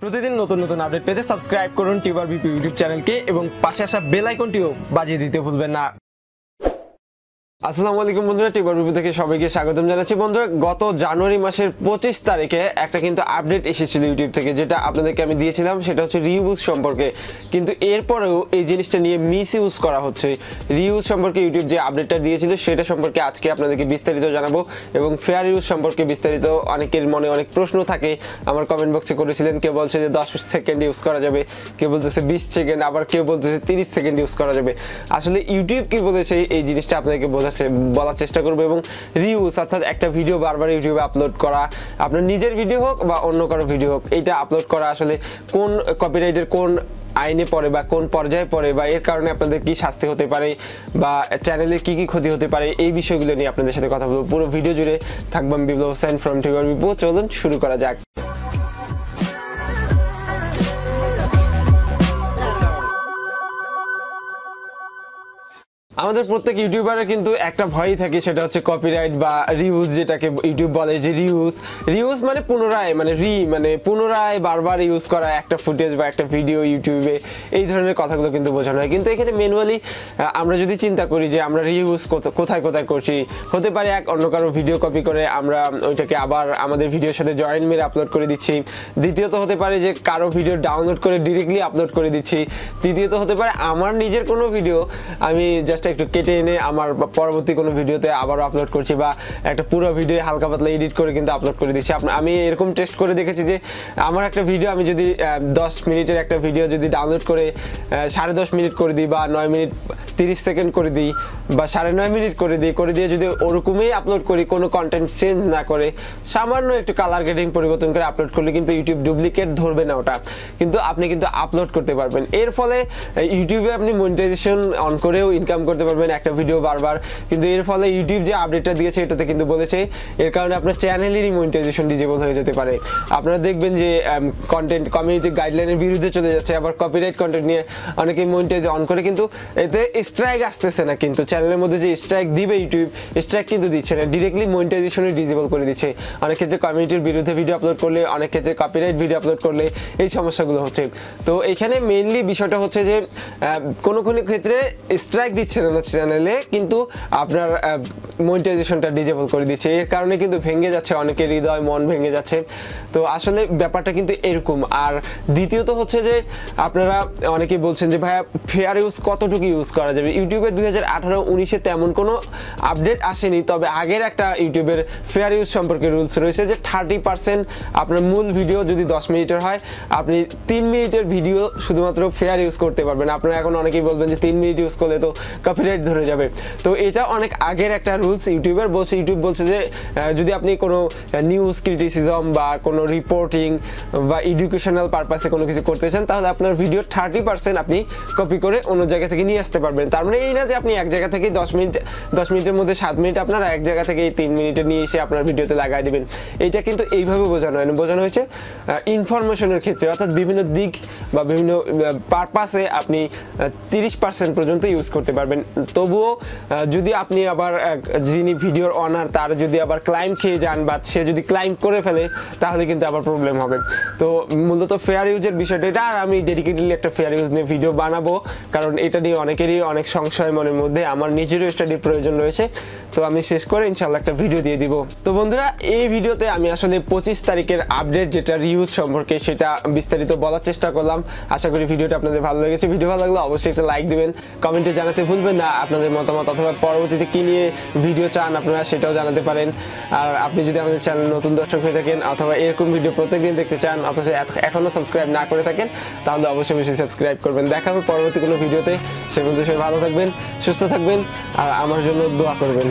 প্রতিদিন নতুন নতুন আপডেট পেতে সাবস্ক্রাইব করুন টিউবার বিপি ইউটিউব চ্যানেলকে এবং পাশে আসা বেল আইকনটিও বাজিয়ে দিতে ভুলবেন না। আসসালামু আলাইকুম বন্ধুরা, টিউবার বিপি থেকে সবাইকে স্বাগতম জানাচ্ছি। বন্ধুরা, গত জানুয়ারি মাসের 25 তারিখে একটা কিন্তু আপডেট এসেছিল ইউটিউব থেকে, যেটা আপনাদেরকে আমি দিয়েছিলাম। সেটা হচ্ছে রিইউজ সম্পর্কে। কিন্তু এরপরেও এই জিনিসটা নিয়ে মিস ইউজ করা হচ্ছে। রিইউজ সম্পর্কে ইউটিউব যে আপডেটটা দিয়েছিল সেটা সম্পর্কে আজকে আপনাদেরকে বিস্তারিত জানাবো, এবং ফেয়ার ইউজ সম্পর্কে বিস্তারিত। অনেকের মনে অনেক প্রশ্ন থাকে, আমার কমেন্ট বক্সে করেছিলেন। কেউ বলছে যে 10 সেকেন্ড ইউজ করা যাবে, কেউ বলতেছে 20 সেকেন্ড, আবার কেউ বলতেছে 30 সেকেন্ড ইউজ করা যাবে। আসলে ইউটিউব কি বলেছে এই জিনিসটা আপনাদেরকে বলার চেষ্টা করবো। এবং রিউজ অর্থাৎ একটা ভিডিও বারবার ইউটিউবে আপলোড করা, আপনার নিজের ভিডিও হোক বা অন্য কারো ভিডিও হোক, এইটা আপলোড করা আসলে কোন কপিরাইটের কোন আইনে পড়ে বা কোন পর্যায়ে পড়ে, বা এর কারণে আপনাদের কি শাস্তি হতে পারে বা চ্যানেলের কি কি ক্ষতি হতে পারে, এই বিষয়গুলো নিয়ে আপনাদের সাথে কথা বলবো। পুরো ভিডিও জুড়ে থাকবো আমি বিপ্লব হোসেন ফ্রম টিউবার বিপো। চলুন শুরু করা যাক। আমাদের প্রত্যেক ইউটিউবারের কিন্তু একটা ভয়ই থাকে, সেটা হচ্ছে কপিরাইট বা রিউজ, যেটাকে ইউটিউব বলে যে রিউজ মানে পুনরায়, মানে পুনরায় বারবার ইউজ করা একটা ফুটেজ বা একটা ভিডিও ইউটিউবে, এই ধরনের কথাগুলো কিন্তু বোঝানো হয়। কিন্তু এখানে ম্যানুয়ালি আমরা যদি চিন্তা করি যে আমরা রিউজ কোথায় কোথায় করছি, হতে পারে অন্য কারো ভিডিও কপি করে আমরা ওইটাকে আবার আমাদের ভিডিওর সাথে জয়েন মেরে আপলোড করে দিচ্ছি। দ্বিতীয়ত হতে পারে যে কারো ভিডিও ডাউনলোড করে ডিরেক্টলি আপলোড করে দিচ্ছি। তৃতীয়ত হতে পারে আমার নিজের কোনো ভিডিও আমি জাস্ট একটু কেটে এনে আমার পরবর্তী কোনো ভিডিওতে আবারও আপলোড করছি, বা একটা পুরো ভিডিও হালকা পাতলা এডিট করে কিন্তু আপলোড করে দিচ্ছি। আমি এরকম টেস্ট করে দেখেছি যে আমার একটা ভিডিও আমি যদি 10 মিনিটের একটা ভিডিও যদি ডাউনলোড করে 10.5 মিনিট করে দিই, বা 9 মিনিট 30 সেকেন্ড করে দিই, বা 9.5 মিনিট করে দিয়ে যদি ওরকমই আপলোড করি, কোনো কন্টেন্ট চেঞ্জ না করে, সামান্য একটু কালার গ্রেডিং পরিবর্তন করে আপলোড করলে কিন্তু ইউটিউব ডুপ্লিকেট ধরবে না ওটা, কিন্তু আপনি কিন্তু আপলোড করতে পারবেন। এর ফলে ইউটিউবে আপনি মনিটাইজেশন অন করেও ইনকাম করতে পারবেন একটা ভিডিও বারবার। কিন্তু এর ফলে ইউটিউব যে আপডেটটা দিয়েছে এটাতে কিন্তু বলেছে এর কারণে আপনার চ্যানেলেরই মনিটাইজেশন ডিজেবল হয়ে যেতে পারে। আপনারা দেখবেন যে কন্টেন্ট কমিউনিটি গাইডলাইনের বিরুদ্ধে চলে যাচ্ছে, আবার কপিরাইট কন্টেন্ট নিয়ে অনেকেই মনিটাইজ অন করে, কিন্তু এতে স্ট্রাইক আসতেছে না। কিন্তু চ্যানেলের মধ্যে যে স্ট্রাইক দিবে ইউটিউব, স্ট্রাইক কিন্তু দিচ্ছে না, ডিরেক্টলি মনিটাইজেশনই ডিজেবল করে দিচ্ছে। অনেক ক্ষেত্রে কমিউনিটির বিরুদ্ধে ভিডিও আপলোড করলে, অনেক ক্ষেত্রে কপিরাইট ভিডিও আপলোড করলে এই সমস্যাগুলো হচ্ছে। তো এখানে মেইনলি বিষয়টা হচ্ছে যে কোনো কোনো ক্ষেত্রে স্ট্রাইক দিচ্ছে না চ্যানেলে, কিন্তু আপনার মনিটাইজেশনটা ডিজেবল করে দিচ্ছে। এর কারণে কিন্তু ভেঙে যাচ্ছে অনেকের হৃদয়, মন ভেঙে যাচ্ছে। তো আসলে ব্যাপারটা কিন্তু এরকম। আর দ্বিতীয়ত হচ্ছে যে আপনারা অনেকেই বলছেন যে ভাইয়া ফেয়ার ইউজ কতটুকু ইউজ করা যাবে। ইউটিউবের 2018-19-এ তেমন কোনো আপডেট আসেনি, তবে আগের একটা ইউটিউবের ফেয়ার ইউজ সম্পর্কে রুলস রয়েছে যে 30% আপনার মূল ভিডিও যদি 10 মিনিটের হয়, আপনি 3 মিনিটের ভিডিও শুধুমাত্র ফেয়ার ইউজ করতে পারবেন। আপনারা এখন অনেকেই বলবেন যে 3 মিনিট ইউজ করলে তো কপিরাইট ধরে যাবে। তো এটা অনেক আগের একটা রুলস। ইউটিউব বলছে যে যদি আপনি কোনো নিউজ ক্রিটিসিজম বা কোনো রিপোর্টিং বা এডুকেশনাল পারপাসে কোনো কিছু করতে চান, তাহলে আপনার ভিডিও 30% আপনি কপি করে অন্য জায়গা থেকে নিয়ে আসতে পারবেন। তার মানে এই না যে আপনি এক জায়গা থেকে 10 মিনিটের মধ্যে 7 মিনিট আপনারা এক জায়গা থেকে 3 মিনিটে নিয়ে এসে আপনার ভিডিওতে লাগাই দেবেন। এইটা কিন্তু এইভাবে বোঝানো হয় না। বোঝানো হয়েছে ইনফরমেশনের ক্ষেত্রে, অর্থাৎ বিভিন্ন দিক বা বিভিন্ন পারপাসে আপনি 30% পর্যন্ত ইউজ করতে পারবেন। তবুও যদি আপনি আবার যিনি ভিডিওর অনার তার যদি আবার ক্লাইম খেয়ে যান, বা সে যদি ক্লাইম করে ফেলে, তাহলে কিন্তু আবার প্রবলেম হবে। তো মূলত ফেয়ার ইউজের বিষয়টা এটা। আর আমি ডেডিকেটেডলি একটা ফেয়ার ইউজ নিয়ে ভিডিও বানাবো, কারণ এটা নিয়ে অনেকেরই অনেক সংশয় মনের মধ্যে, আমার নিজেরও স্টাডির প্রয়োজন রয়েছে। তো আমি শেষ করে ইনশাল্লাহ একটা ভিডিও দিয়ে দিব। তো বন্ধুরা, এই ভিডিওতে আমি আসলে 25 তারিখের আপডেট যেটা রিউজ সম্পর্কে, সেটা বিস্তারিত বলার চেষ্টা করলাম। আশা করি ভিডিওটা আপনাদের ভালো লেগেছে। ভিডিও ভালো লাগলে অবশ্যই একটা লাইক দিবেন, কমেন্টে জানাতে ভুলবেন না আপনাদের মতামত, অথবা পরবর্তীতে কি নিয়ে ভিডিও চান আপনারা সেটাও জানাতে পারেন। আর আপনি যদি আমাদের চ্যানেল নতুন দর্শক হয়ে থাকেন, অথবা এরকম ভিডিও প্রত্যেকদিন দেখতে চান, অথচ এখনও সাবস্ক্রাইব না করে থাকেন, তাহলে অবশ্যই সাবস্ক্রাইব করবেন। দেখা হবে পরবর্তী কোনো ভিডিওতে। সে পর্যন্ত সবাই ভালো থাকবেন, সুস্থ থাকবেন, আর আমার জন্য দোয়া করবেন।